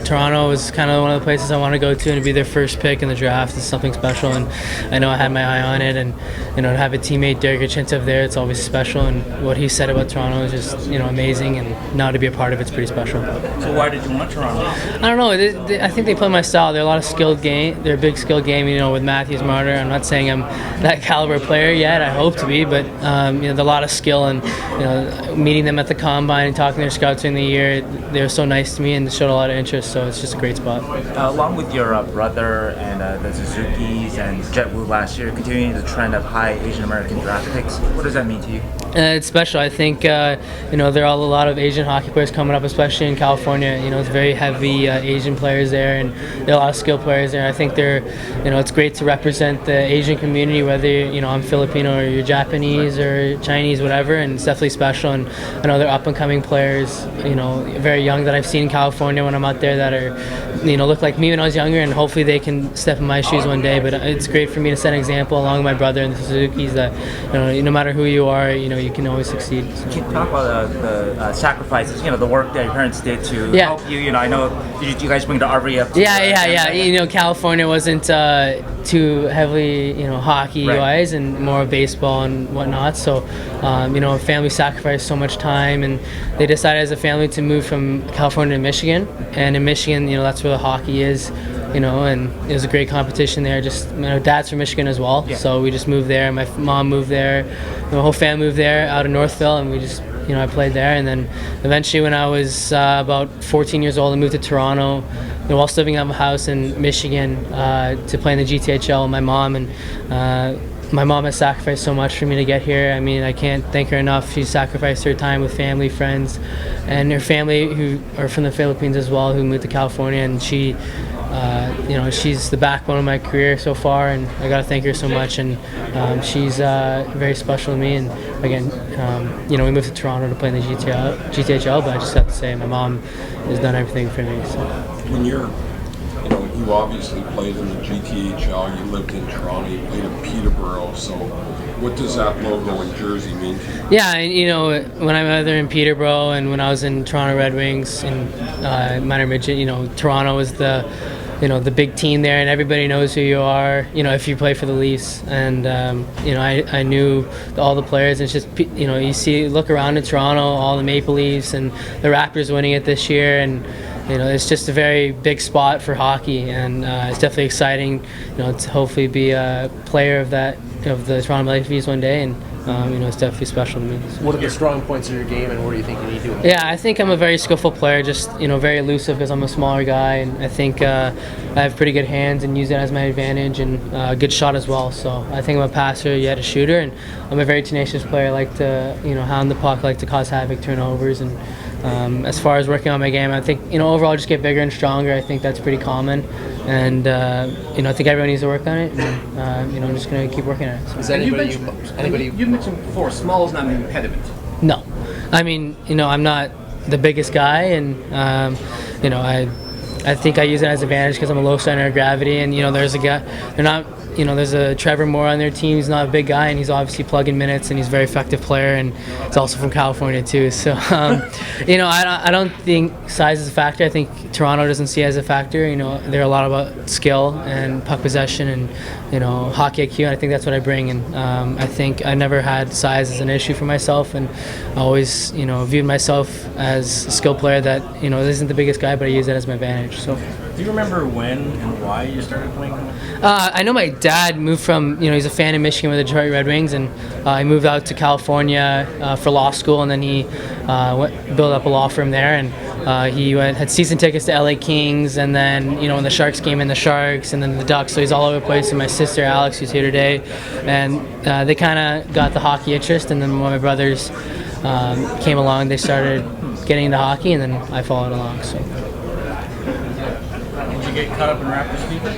Toronto was kind of one of the places I want to go to, and to be their first pick in the draft is something special. And I know I had my eye on it, and to have a teammate Derek Achintov there, it's always special. And what he said about Toronto is just amazing, and now to be a part of it's pretty special. So why did you want Toronto? I don't know. I think they play my style. They're a lot of skilled game. They're a big skilled game. With Matthews, Marner. I'm not saying I'm that caliber player yet. I hope to be, but there's a lot of skill, and meeting them at the combine and talking to their scouts during the year, they were so nice to me and showed a lot of interest. So it's just a great spot. Along with your brother and the Suzuki's and Jet Wu last year, continuing the trend of high Asian American draft picks, what does that mean to you? It's special. I think there are a lot of Asian hockey players coming up, especially in California. It's very heavy Asian players there, and there are a lot of skilled players there. I think it's great to represent the Asian community, whether I'm Filipino or you're Japanese or Chinese, whatever. And it's definitely special. And I know they're up and coming players, very young that I've seen in California when I'm out there that are, look like me when I was younger, and hopefully they can step in my shoes one day. But it's great for me to set an example along with my brother and the Suzuki's that no matter who you are, you can always succeed. So. Can you talk about the sacrifices, the work that your parents did to help you? I know you guys bring the RV up. California wasn't too heavily, hockey-wise, and more baseball and whatnot. So, family sacrificed so much time, and they decided as a family to move from California to Michigan. And in Michigan, that's where the hockey is. And it was a great competition there. Just dad's from Michigan as well, so we just moved there. My mom moved there, my whole family moved there out of Northville, and we just I played there. And then eventually, when I was about 14 years old, I moved to Toronto. While still living out of a house in Michigan to play in the GTHL with my mom, and my mom has sacrificed so much for me to get here. I mean, I can't thank her enough. She sacrificed her time with family, friends, and her family who are from the Philippines as well, who moved to California, and she. She's the backbone of my career so far, and I gotta thank her so much. And she's very special to me. And again, we moved to Toronto to play in the GTHL, but I just have to say my mom has done everything for me. So. When you obviously played in the GTHL, you lived in Toronto, you played in Peterborough. So, what does that logo and jersey mean to you? Yeah, when I'm either in Peterborough and when I was in Toronto Red Wings in minor midget, Toronto was the big team there, and everybody knows who you are, if you play for the Leafs. And, I knew all the players. And it's just, look around in Toronto, all the Maple Leafs and the Raptors winning it this year. And, it's just a very big spot for hockey. And it's definitely exciting, to hopefully be a player of the Toronto Maple Leafs one day. And, it's definitely special to me. So. What are the strong points of your game, and what do you think you need to do? Yeah, I think I'm a very skillful player, just, very elusive because I'm a smaller guy, and I think I have pretty good hands and use that as my advantage, and a good shot as well. So I think I'm a passer, yet a shooter, and I'm a very tenacious player. I like to, hound the puck, I like to cause havoc, turnovers, and as far as working on my game, I think, overall just get bigger and stronger. I think that's pretty common, and I think everyone needs to work on it, and I'm just going to keep working on it. So. Is anybody You mentioned before, small is not an impediment. No. I mean, I'm not the biggest guy, and, I think I use it as an advantage because I'm a low center of gravity, and, there's a guy, there's a Trevor Moore on their team. He's not a big guy, and he's obviously plugging minutes, and he's a very effective player, and he's also from California too. So, I don't think size is a factor. I think Toronto doesn't see it as a factor. They're a lot about skill and puck possession and, hockey IQ, and I think that's what I bring. And I think I never had size as an issue for myself, and I always, viewed myself as a skill player that, isn't the biggest guy, but I use it as my advantage. So. Do you remember when and why you started playing? I know my dad moved from, he's a fan of Michigan with the Detroit Red Wings, and he moved out to California for law school, and then he built up a law firm there, and he had season tickets to LA Kings, and then, when the Sharks came in, the Sharks, and then the Ducks, so he's all over the place. And my sister Alex, who's here today, and they kind of got the hockey interest, and then when my brothers came along, they started getting into hockey, and then I followed along. So. Get caught up in Raptors fever?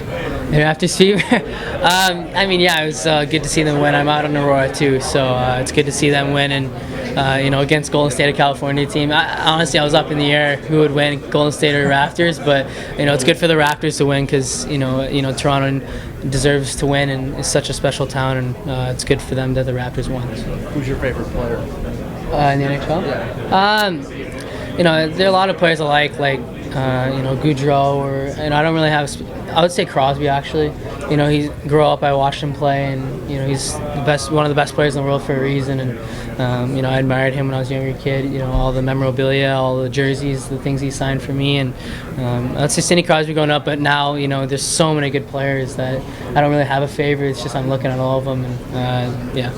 Raptors fever? It was good to see them win. I'm out in Aurora too, so it's good to see them win, and against Golden State of California team. Honestly, I was up in the air who would win, Golden State or Raptors, but it's good for the Raptors to win because Toronto deserves to win, and it's such a special town, and it's good for them that the Raptors won. So. Who's your favorite player? In the NHL? Yeah. There are a lot of players I like Goudreau, and I don't really have. I would say Crosby actually. He grew up. I watched him play, and he's one of the best players in the world for a reason. And I admired him when I was a younger kid. All the memorabilia, all the jerseys, the things he signed for me, and I'd say Sidney Crosby going up. But now there's so many good players that I don't really have a favorite. It's just I'm looking at all of them, and yeah.